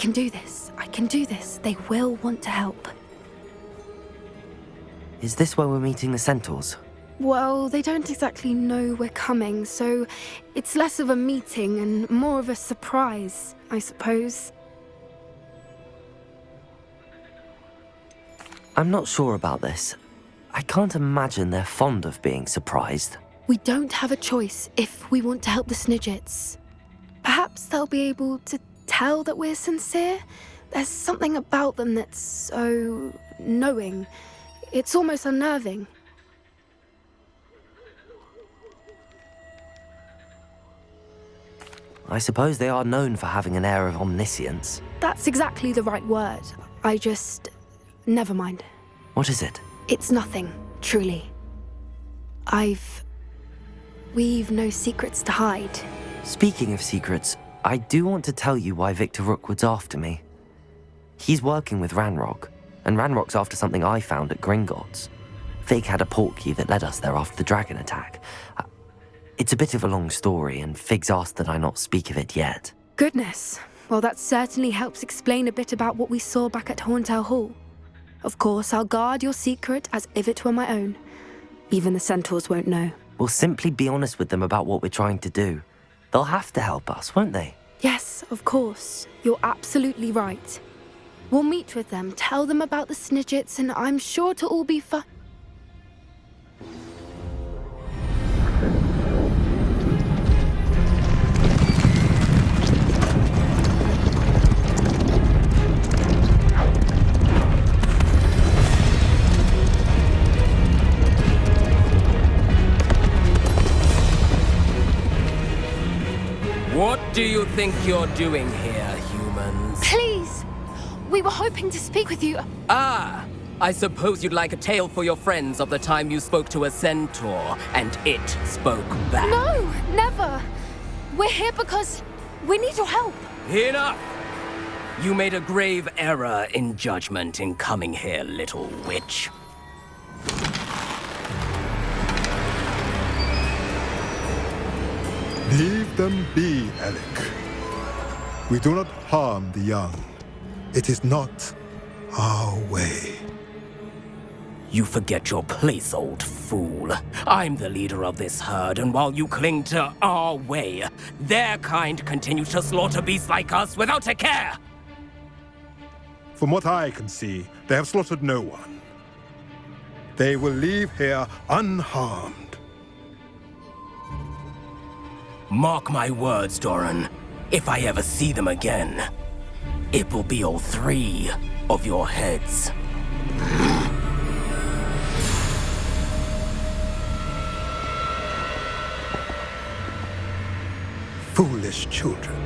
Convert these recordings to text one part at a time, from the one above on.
can do this. I can do this. They will want to help. Is this where we're meeting the centaurs? Well, they don't exactly know we're coming, so it's less of a meeting and more of a surprise, I suppose. I'm not sure about this. I can't imagine they're fond of being surprised. We don't have a choice if we want to help the Snidgets. Perhaps they'll be able to tell that we're sincere. There's something about them that's so knowing. It's almost unnerving. I suppose they are known for having an air of omniscience. That's exactly the right word. Never mind. What is it? It's nothing, truly. We've no secrets to hide. Speaking of secrets, I do want to tell you why Victor Rookwood's after me. He's working with Ranrock, and Ranrock's after something I found at Gringotts. Fig had a portkey that led us there after the dragon attack. It's a bit of a long story, and Fig's asked that I not speak of it yet. Goodness. Well, that certainly helps explain a bit about what we saw back at Horntail Hall. Of course, I'll guard your secret as if it were my own. Even the centaurs won't know. We'll simply be honest with them about what we're trying to do. They'll have to help us, won't they? Yes, of course. You're absolutely right. We'll meet with them, tell them about the Snidgets, and I'm sure it'll all be fun. What do you think you're doing here, humans? Please! We were hoping to speak with you. Ah! I suppose you'd like a tale for your friends of the time you spoke to a centaur, and it spoke back. No, never! We're here because we need your help. Enough! You made a grave error in judgment in coming here, little witch. Leave them be, Alec. We do not harm the young. It is not our way. You forget your place, old fool. I'm the leader of this herd, and while you cling to our way, their kind continue to slaughter beasts like us without a care! From what I can see, they have slaughtered no one. They will leave here unharmed. Mark my words, Doran. If I ever see them again, it will be all 3 of your heads. Foolish children.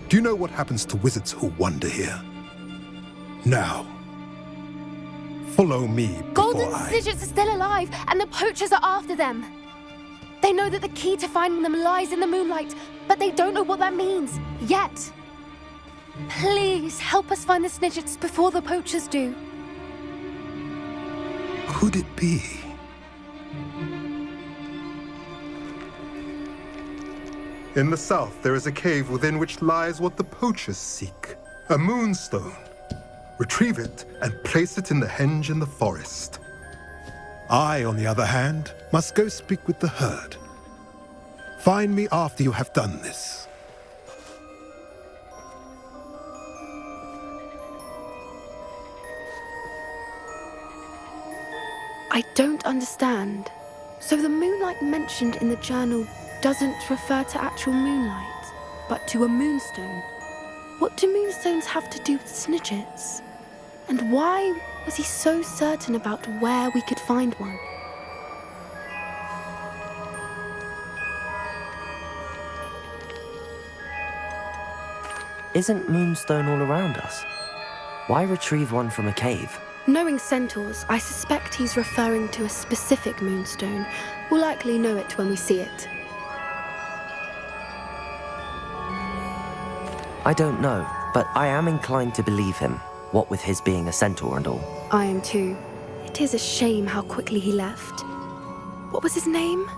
Do you know what happens to wizards who wander here? Now, follow me before Golden Snidgets are still alive, and the poachers are after them. They know that the key to finding them lies in the moonlight, but they don't know what that means, yet. Please, help us find the Snidgets before the poachers do. Could it be? In the south, there is a cave within which lies what the poachers seek. A moonstone. Retrieve it and place it in the henge in the forest. I, on the other hand, must go speak with the herd. Find me after you have done this. I don't understand. So the moonlight mentioned in the journal doesn't refer to actual moonlight, but to a moonstone. What do moonstones have to do with Snidgets? And why was he so certain about where we could find one? Isn't Moonstone all around us? Why retrieve one from a cave? Knowing centaurs, I suspect he's referring to a specific moonstone. We'll likely know it when we see it. I don't know, but I am inclined to believe him, what with his being a centaur and all. I am too. It is a shame how quickly he left. What was his name?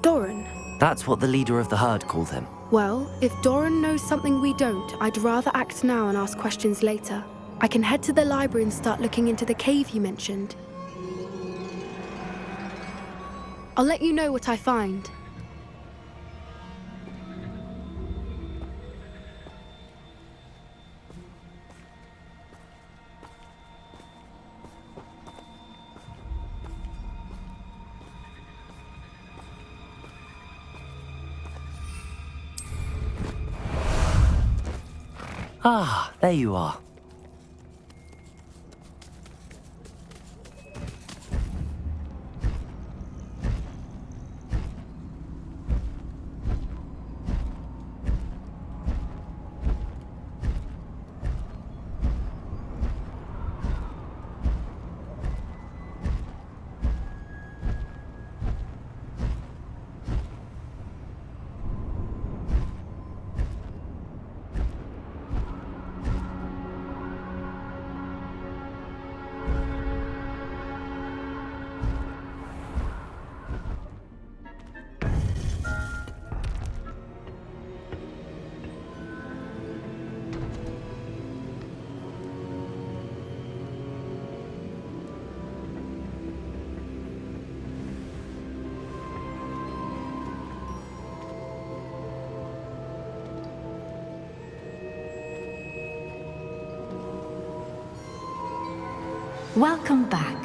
Doran? That's what the leader of the herd called him. Well, if Doran knows something we don't, I'd rather act now and ask questions later. I can head to the library and start looking into the cave you mentioned. I'll let you know what I find. Ah, there you are. Welcome back.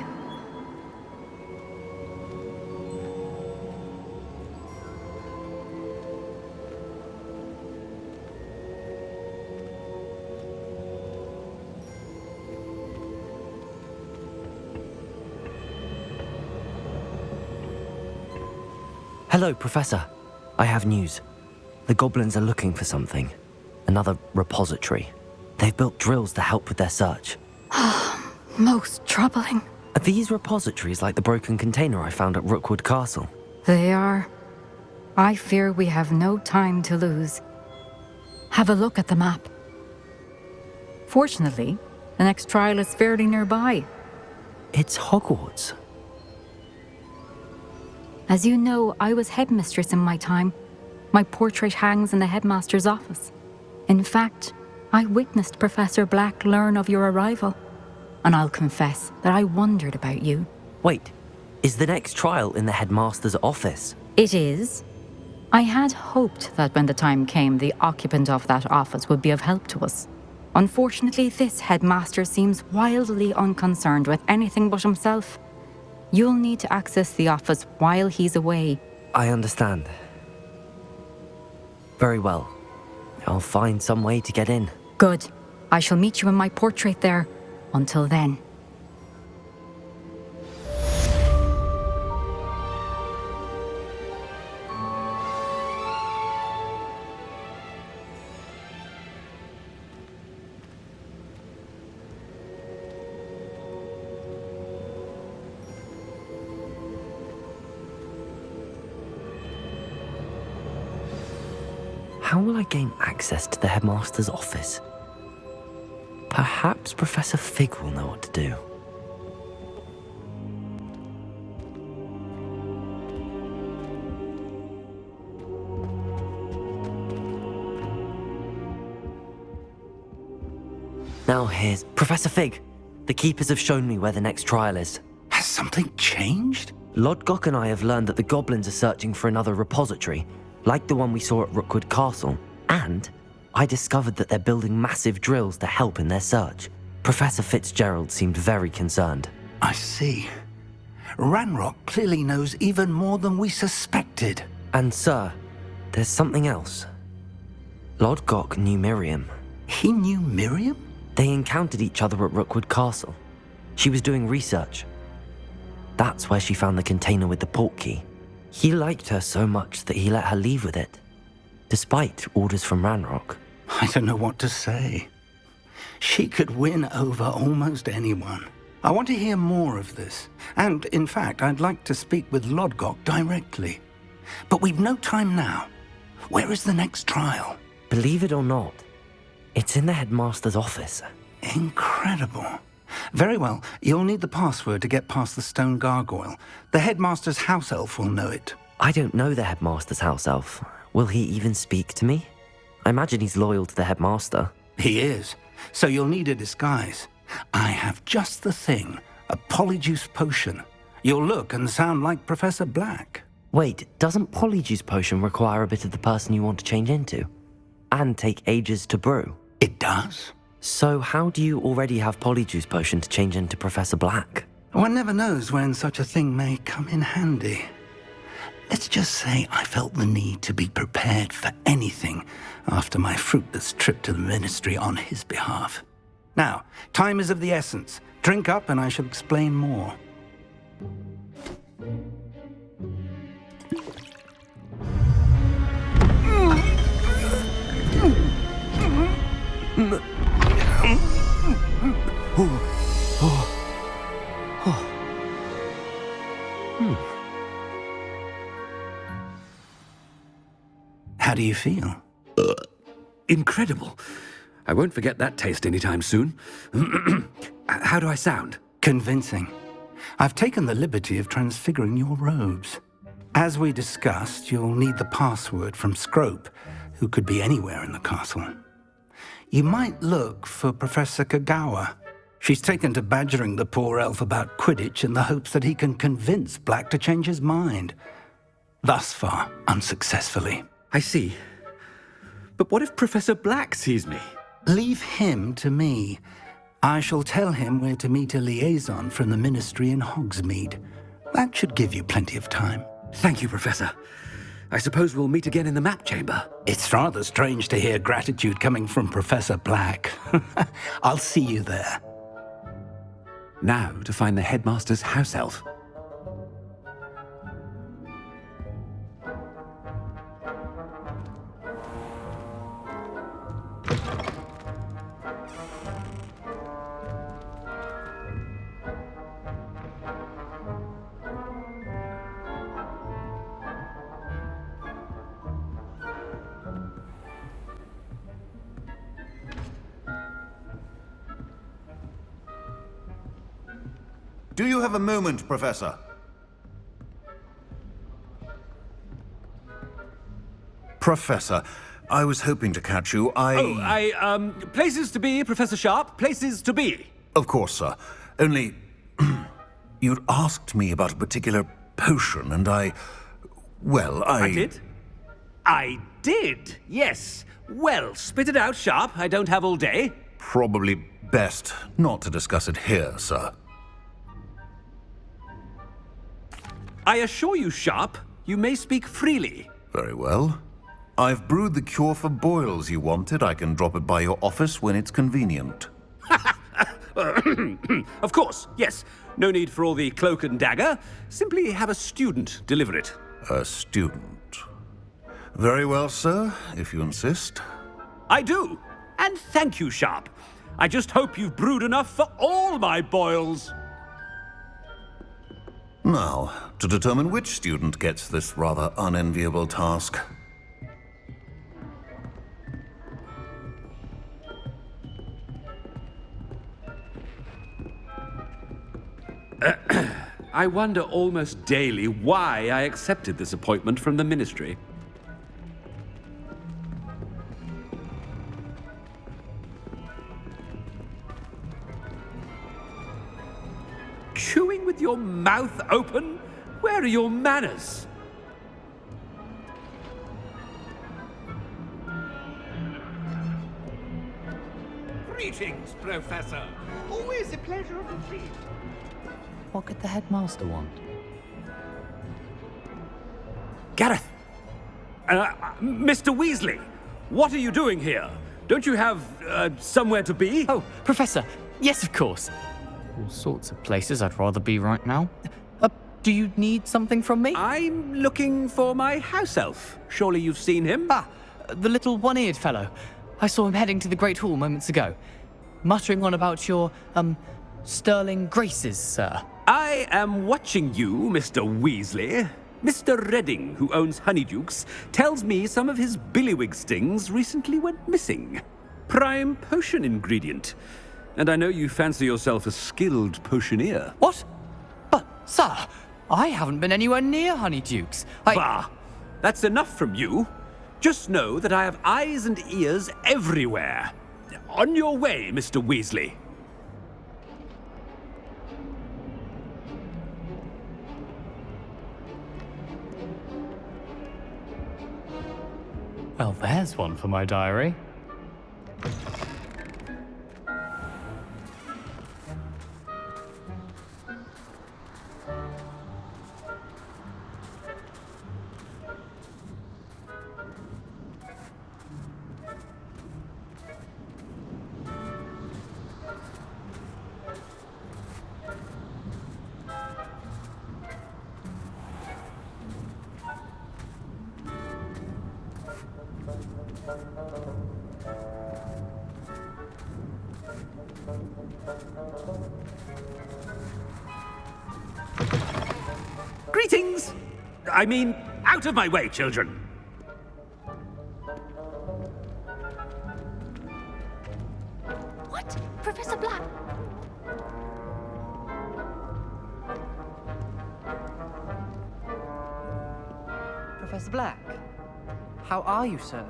Hello, Professor. I have news. The goblins are looking for something. Another repository. They've built drills to help with their search. Most troubling. Are these repositories like the broken container I found at Rookwood Castle? They are. I fear we have no time to lose. Have a look at the map. Fortunately, the next trial is fairly nearby. It's Hogwarts. As you know, I was headmistress in my time. My portrait hangs in the headmaster's office. In fact, I witnessed Professor Black learn of your arrival. And I'll confess that I wondered about you. Wait, is the next trial in the headmaster's office? It is. I had hoped that when the time came, the occupant of that office would be of help to us. Unfortunately, this headmaster seems wildly unconcerned with anything but himself. You'll need to access the office while he's away. I understand. Very well. I'll find some way to get in. Good. I shall meet you in my portrait there. Until then. How will I gain access to the headmaster's office? Perhaps Professor Fig will know what to do. Now here's Professor Fig. The keepers have shown me where the next trial is. Has something changed? Lodgok and I have learned that the goblins are searching for another repository, like the one we saw at Rookwood Castle, and I discovered that they're building massive drills to help in their search. Professor Fitzgerald seemed very concerned. I see. Ranrock clearly knows even more than we suspected. And sir, there's something else. Lodgok knew Miriam. He knew Miriam? They encountered each other at Rookwood Castle. She was doing research. That's where she found the container with the portkey. He liked her so much that he let her leave with it, despite orders from Ranrock. I don't know what to say. She could win over almost anyone. I want to hear more of this. And, in fact, I'd like to speak with Lodgok directly. But we've no time now. Where is the next trial? Believe it or not, it's in the headmaster's office. Incredible. Very well. You'll need the password to get past the stone gargoyle. The headmaster's house elf will know it. I don't know the headmaster's house elf. Will he even speak to me? I imagine he's loyal to the headmaster. He is. So you'll need a disguise. I have just the thing. A polyjuice potion. You'll look and sound like Professor Black. Wait, doesn't Polyjuice Potion require a bit of the person you want to change into? And take ages to brew? It does. So how do you already have Polyjuice Potion to change into Professor Black? One never knows when such a thing may come in handy. Let's just say I felt the need to be prepared for anything after my fruitless trip to the Ministry on his behalf. Now, time is of the essence. Drink up and I shall explain more. How do you feel? Incredible. I won't forget that taste anytime soon. How do I sound? Convincing. I've taken the liberty of transfiguring your robes. As we discussed, you'll need the password from Scrope, who could be anywhere in the castle. You might look for Professor Kagawa. She's taken to badgering the poor elf about Quidditch in the hopes that he can convince Black to change his mind. Thus far, unsuccessfully. I see. But what if Professor Black sees me? Leave him to me. I shall tell him where to meet a liaison from the Ministry in Hogsmeade. That should give you plenty of time. Thank you, Professor. I suppose we'll meet again in the map chamber. It's rather strange to hear gratitude coming from Professor Black. I'll see you there. Now to find the headmaster's house elf. Do you have a moment, Professor? Professor, I was hoping to catch you. Places to be, Professor Sharp. Places to be. Of course, sir. Only, you'd asked me about a particular potion, and I did? I did, yes. Well, spit it out, Sharp. I don't have all day. Probably best not to discuss it here, sir. I assure you, Sharp, you may speak freely. Very well. I've brewed the cure for boils you wanted. I can drop it by your office when it's convenient. Of course, yes. No need for all the cloak and dagger. Simply have a student deliver it. A student. Very well, sir, if you insist. I do. And thank you, Sharp. I just hope you've brewed enough for all my boils. Now, to determine which student gets this rather unenviable task. I wonder almost daily why I accepted this appointment from the Ministry. Chewing with your mouth open? Where are your manners? Greetings, Professor. Always a pleasure of a treat. What could the headmaster want? Gareth! Mr. Weasley, what are you doing here? Don't you have, somewhere to be? Oh, Professor, yes, of course. All sorts of places I'd rather be right now. Do you need something from me? I'm looking for my house elf. Surely you've seen him? Ah, the little one-eared fellow. I saw him heading to the Great Hall moments ago, muttering on about your, sterling graces, sir. I am watching you, Mr. Weasley. Mr. Redding, who owns Honeydukes, tells me some of his billywig stings recently went missing. Prime potion ingredient. And I know you fancy yourself a skilled potioneer. What? But, sir, I haven't been anywhere near Honeydukes. Bah! That's enough from you. Just know that I have eyes and ears everywhere. On your way, Mr. Weasley. Well, there's one for my diary. Greetings! I mean, out of my way, children. What? Professor Black? Professor Black, how are you, sir?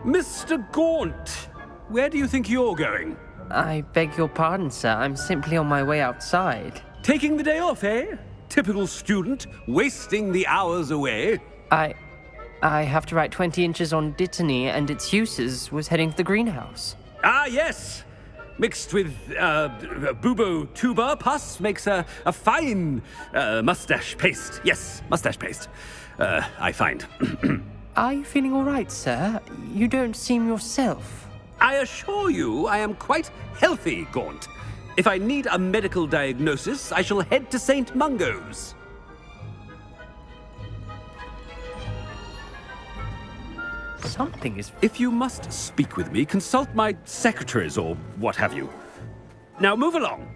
Mr. Gaunt, where do you think you're going? I beg your pardon, sir. I'm simply on my way outside. Taking the day off, eh? Typical student, wasting the hours away. I have to write 20 inches on Dittany and its uses. Was heading to the greenhouse. Ah, yes! Mixed with bubo tuber pus makes a fine mustache paste. Yes, mustache paste. I find. Are you feeling all right, sir? You don't seem yourself. I assure you I am quite healthy, Gaunt. If I need a medical diagnosis, I shall head to St. Mungo's. Something is... If you must speak with me, consult my secretaries or what have you. Now move along.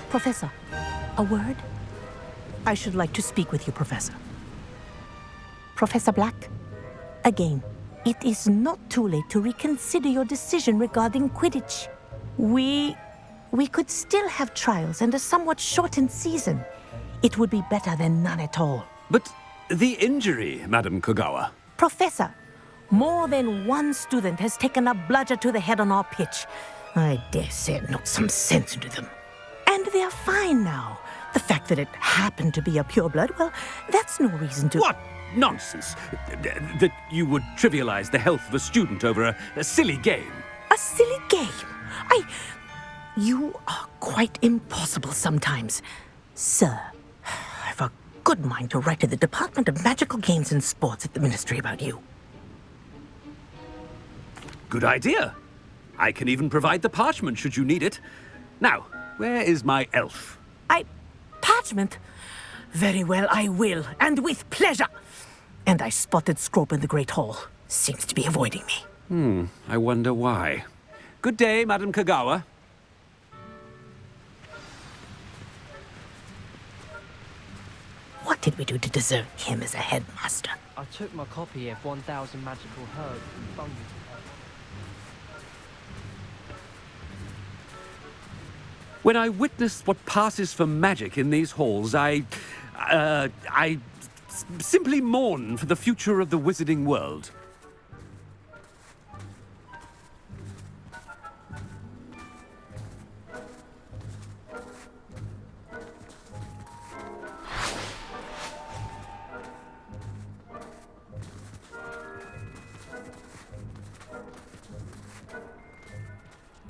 Professor, a word? I should like to speak with you, Professor. Professor Black, again, it is not too late to reconsider your decision regarding Quidditch. We could still have trials and a somewhat shortened season. It would be better than none at all. But the injury, Madam Kogawa. Professor, more than one student has taken a bludger to the head on our pitch. I dare say it knocked some sense into them. And they are fine now. The fact that it happened to be a pureblood, well, that's no reason to... What nonsense! That you would trivialize the health of a student over a silly game. A silly game? You are quite impossible sometimes. Sir, I've a good mind to write to the Department of Magical Games and Sports at the Ministry about you. Good idea. I can even provide the parchment should you need it. Now, where is my elf? Parchment? Very well, I will, and with pleasure. And I spotted Scrope in the Great Hall. Seems to be avoiding me. I wonder why. Good day, Madam Kogawa. What did we do to deserve him as a headmaster? I took my copy of 1000 Magical Herbs and Fungi. When I witness what passes for magic in these halls, I simply mourn for the future of the wizarding world.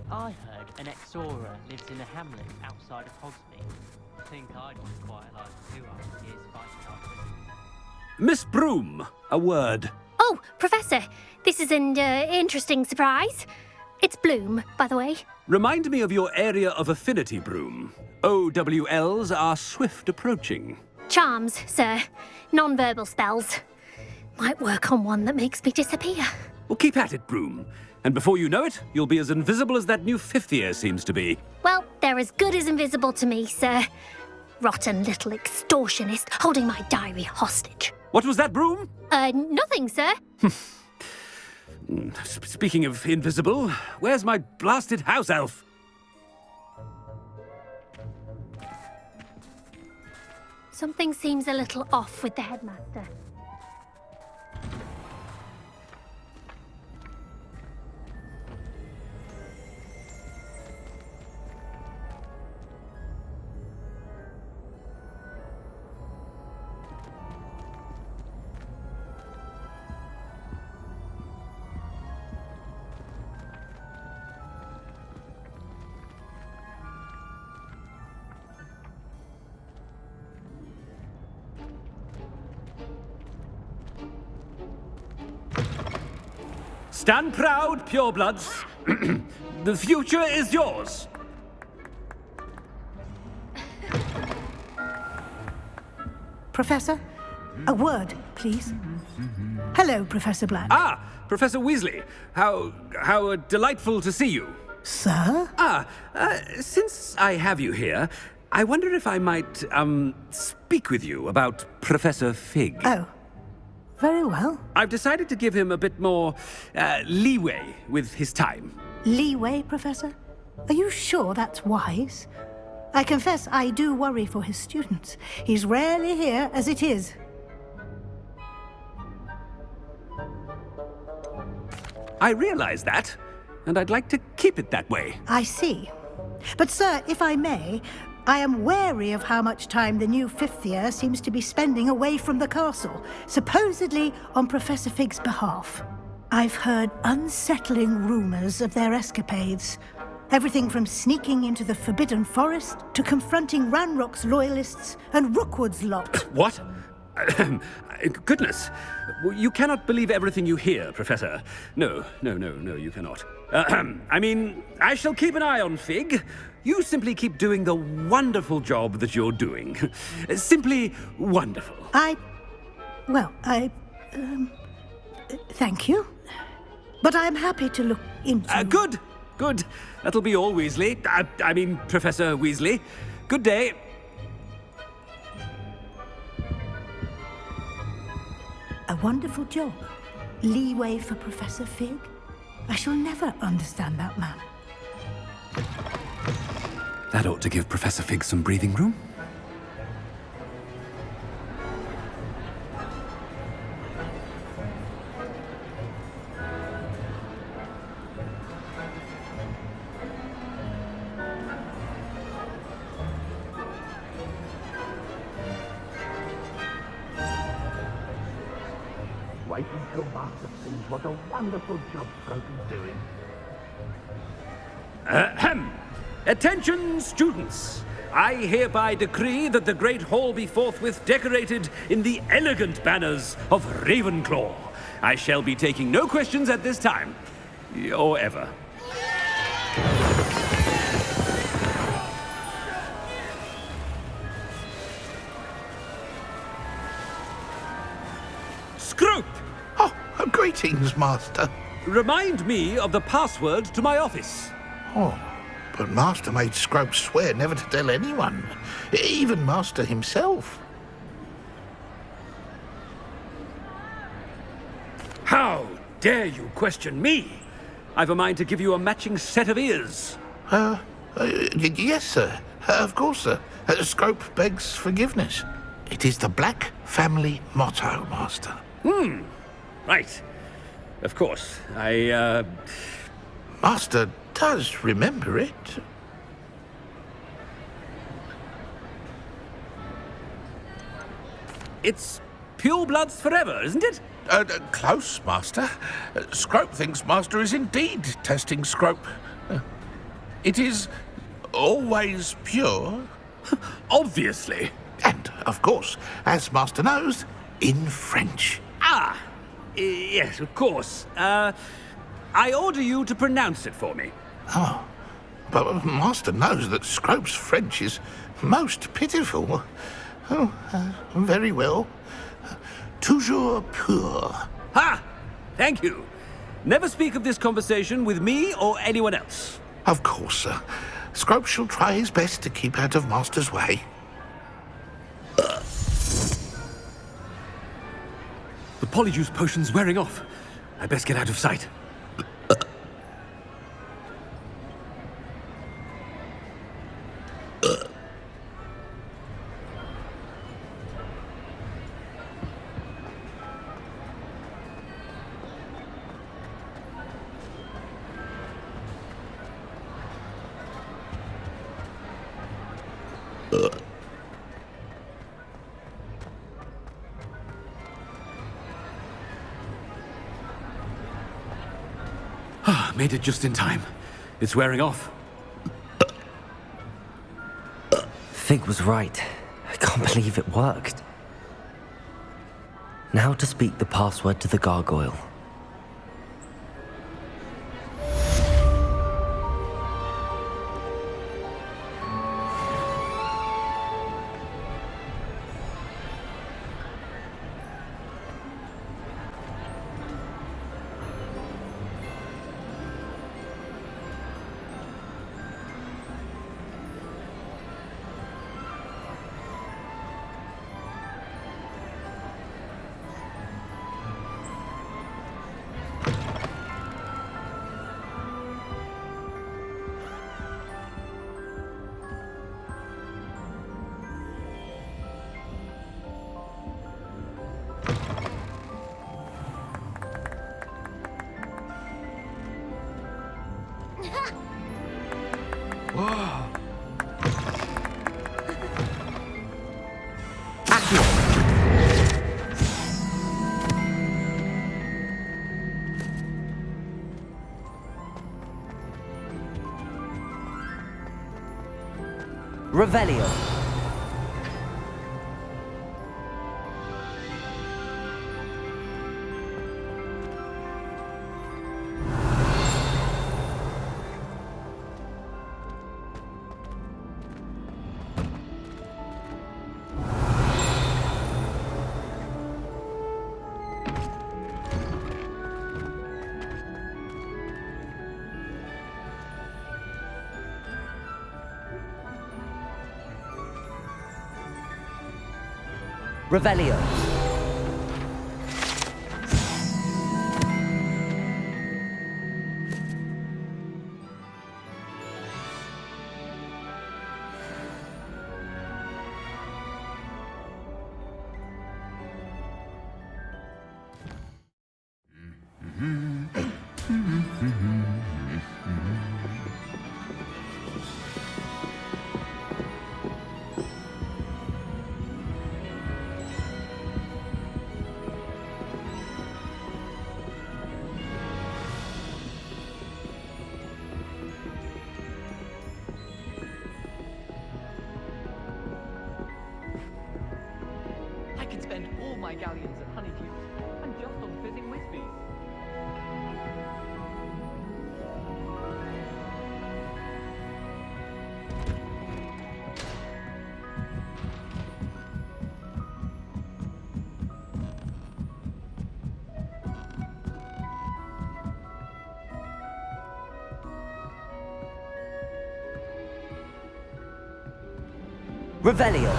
I heard an ex-Aura lives in a hamlet outside of Hogsmeade. I think I'd be quite like 200 years fighting off. Miss Broom, a word. Oh, Professor, this is an interesting surprise. It's Bloom, by the way. Remind me of your area of affinity, Broom. OWLs are swift approaching. Charms, sir. Non-verbal spells. Might work on one that makes me disappear. Well, keep at it, Broom. And before you know it, you'll be as invisible as that new fifth year seems to be. Well, they're as good as invisible to me, sir. Rotten little extortionist holding my diary hostage. What was that, Broom? Nothing, sir. Speaking of invisible, where's my blasted house elf? Something seems a little off with the headmaster. Stand proud, purebloods. The future is yours. Professor, a word, please. Hello, Professor Black. Ah, Professor Weasley. How delightful to see you. Sir? Since I have you here, I wonder if I might, speak with you about Professor Fig. Oh, very well. I've decided to give him a bit more, leeway with his time. Leeway, Professor? Are you sure that's wise? I confess I do worry for his students. He's rarely here as it is. I realize that, and I'd like to keep it that way. I see. But, sir, if I may, I am wary of how much time the new fifth year seems to be spending away from the castle, supposedly on Professor Fig's behalf. I've heard unsettling rumors of their escapades. Everything from sneaking into the Forbidden Forest to confronting Ranrock's loyalists and Rookwood's lot. What? Goodness. You cannot believe everything you hear, Professor. No, you cannot. I mean, I shall keep an eye on Fig. You simply keep doing the wonderful job that you're doing. Simply wonderful. Thank you. But I'm happy to look into... Good. That'll be all, Weasley. I mean, Professor Weasley. Good day. A wonderful job. Leeway for Professor Fig. I shall never understand that man. That ought to give Professor Fig some breathing room. Wait until Master sees what a wonderful job Scrope is doing. Ahem! Attention, students! I hereby decree that the Great Hall be forthwith decorated in the elegant banners of Ravenclaw. I shall be taking no questions at this time. Or ever. Scrope! Oh, greetings, Master. Remind me of the password to my office. Oh, but Master made Scrope swear never to tell anyone, even Master himself. How dare you question me? I've a mind to give you a matching set of ears. Yes, sir. Of course, sir. Scrope begs forgiveness. It is the Black family motto, Master. Right. Of course. Master does remember it. It's purebloods forever, isn't it? Close, Master. Scrope thinks Master is indeed testing Scrope. It is always pure. Obviously. And, of course, as Master knows, in French. Yes, of course. I order you to pronounce it for me. Oh, but Master knows that Scrope's French is most pitiful. Oh, very well. Toujours pur. Ha! Thank you. Never speak of this conversation with me or anyone else. Of course, sir. Scrope shall try his best to keep out of Master's way. The polyjuice potion's wearing off. I best get out of sight. Made it just in time. It's wearing off. Fig was right. I can't believe it worked. Now to speak the password to the gargoyle. Revelio. Revelio. I could spend all my galleons at Honeydew and just on fizzing whiskies. Revelio.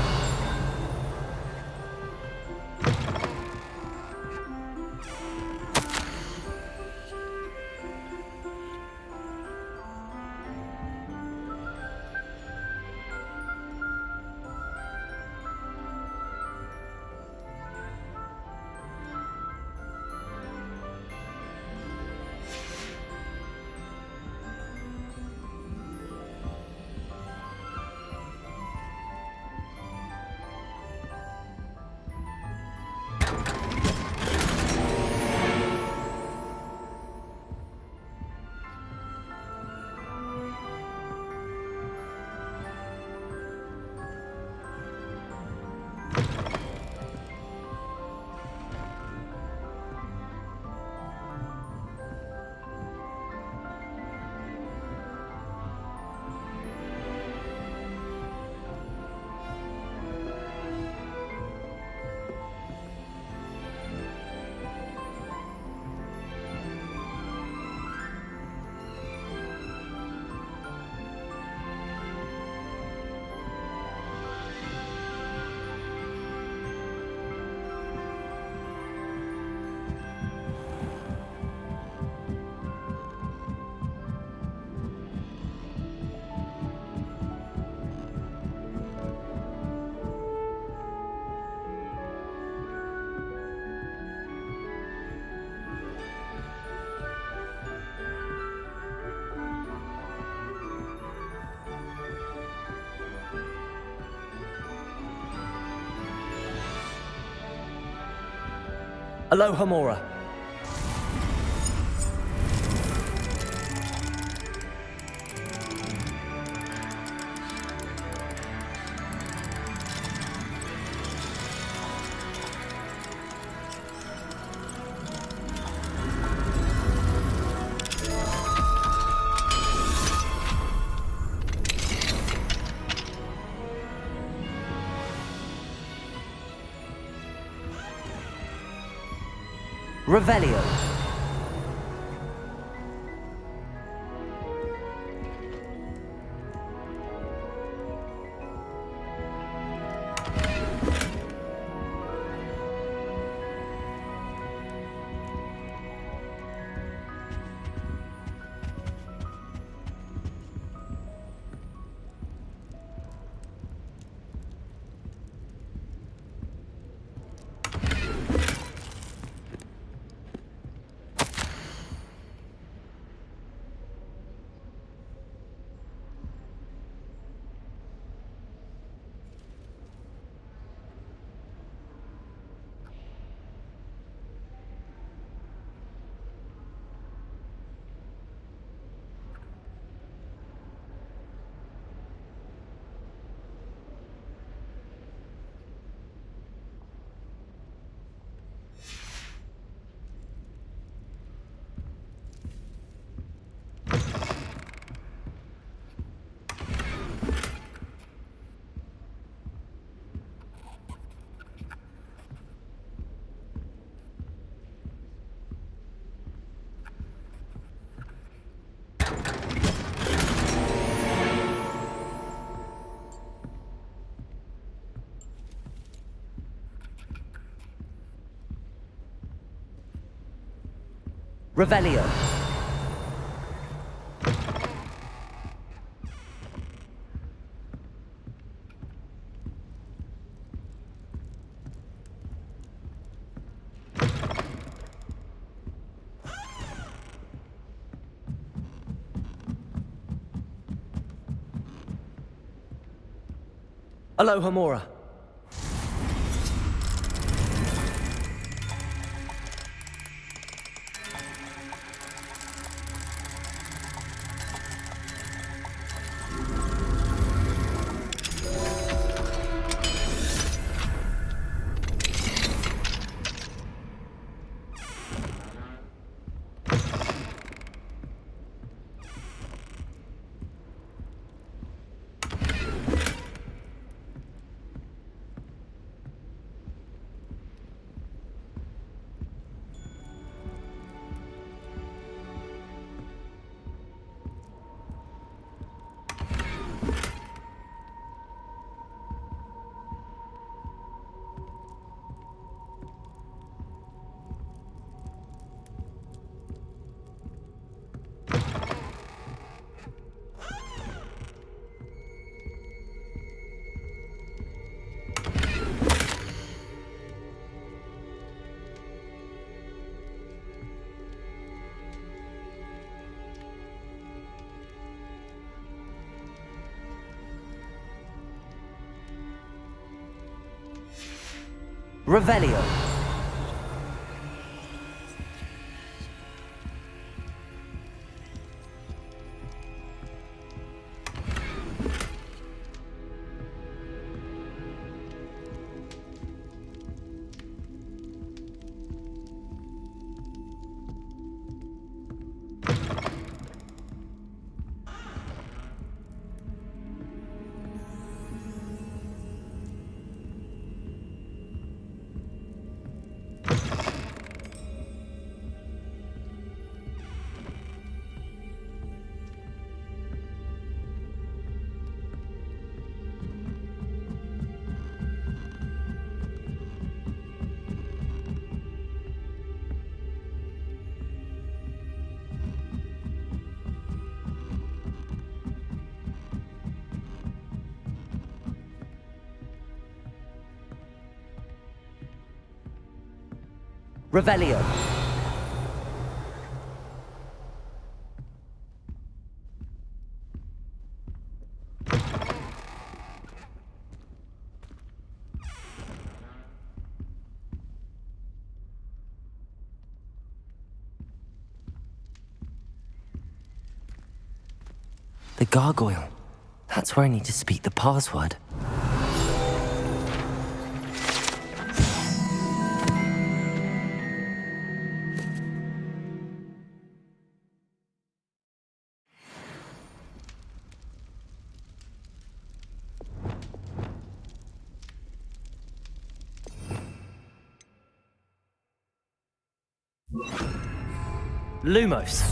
Aloha Mora. Revelio. Revelio. Aloha Mora. Revelio. Revelio. The gargoyle. That's where I need to speak the password. Lumos.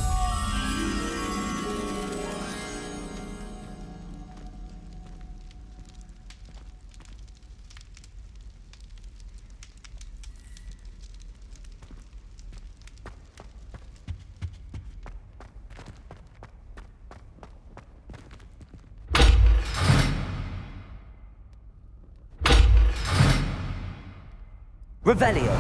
Revelio.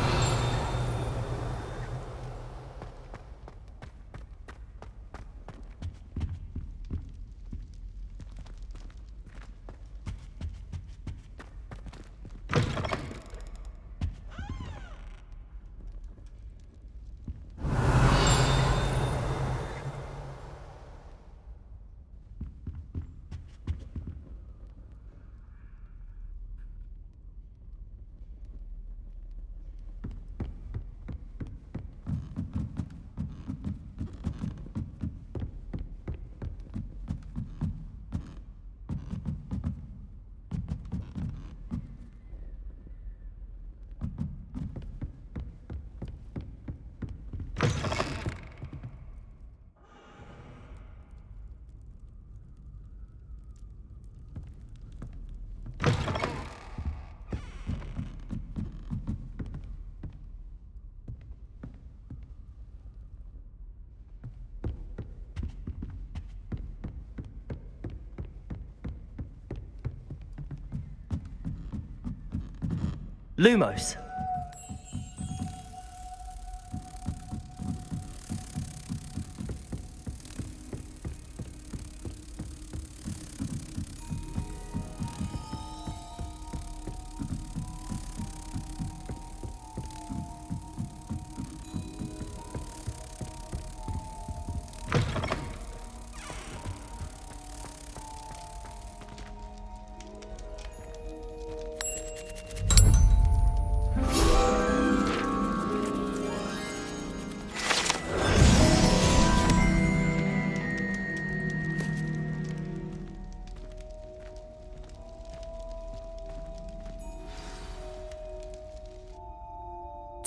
Lumos.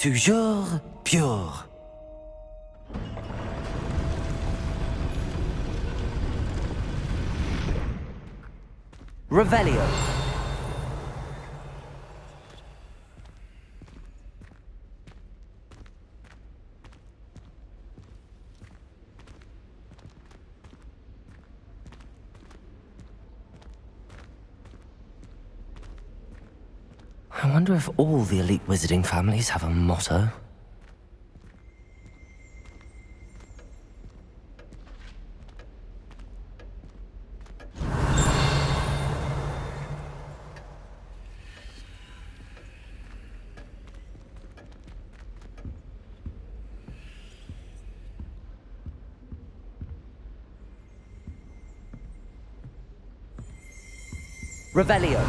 Toujours pure. Revelio. I wonder if all the elite wizarding families have a motto. Revelio.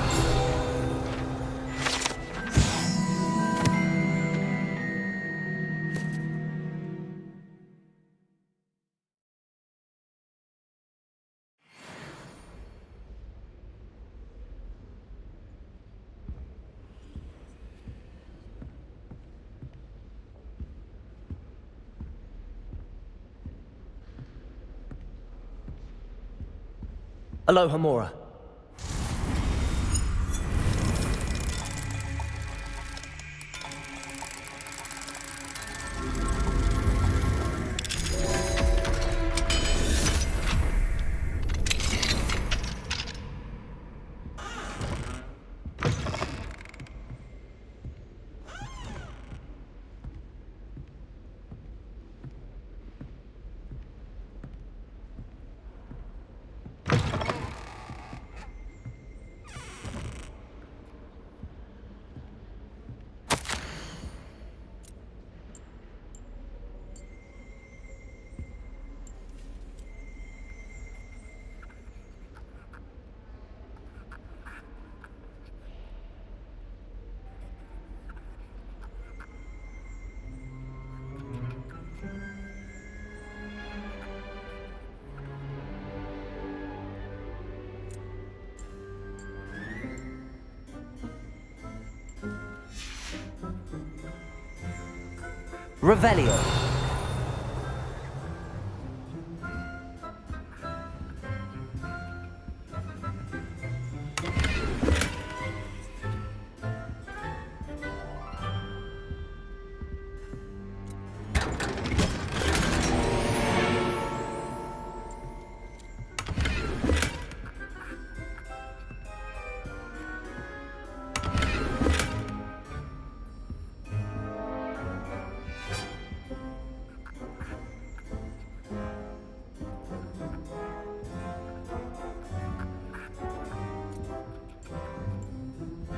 Aloha Mora. Revelio.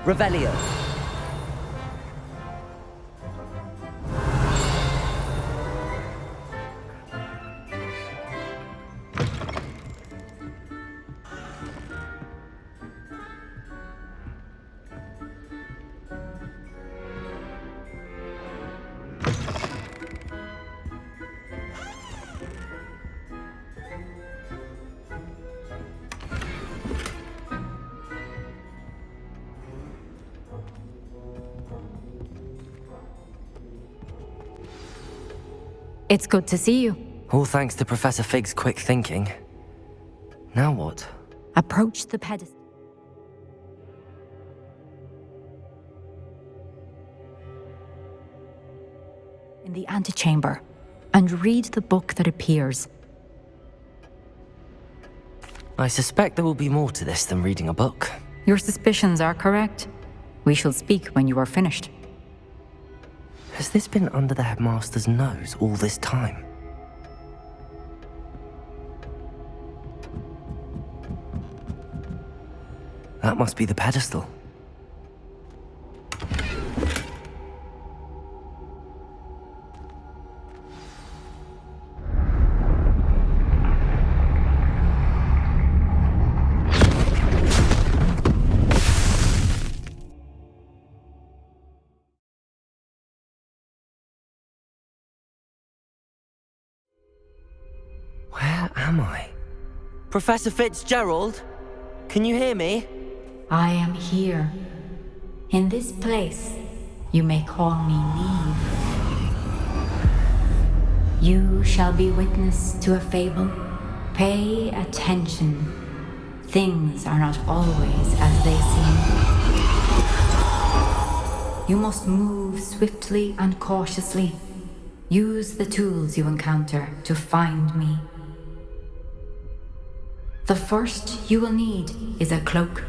Revelio. It's good to see you. All thanks to Professor Fig's quick thinking. Now what? Approach the pedestal. In the antechamber, and read the book that appears. I suspect there will be more to this than reading a book. Your suspicions are correct. We shall speak when you are finished. Has this been under the headmaster's nose all this time? That must be the pedestal. Where am I? Professor Fitzgerald? Can you hear me? I am here. In this place, you may call me Neve. You shall be witness to a fable. Pay attention. Things are not always as they seem. You must move swiftly and cautiously. Use the tools you encounter to find me. The first you will need is a cloak.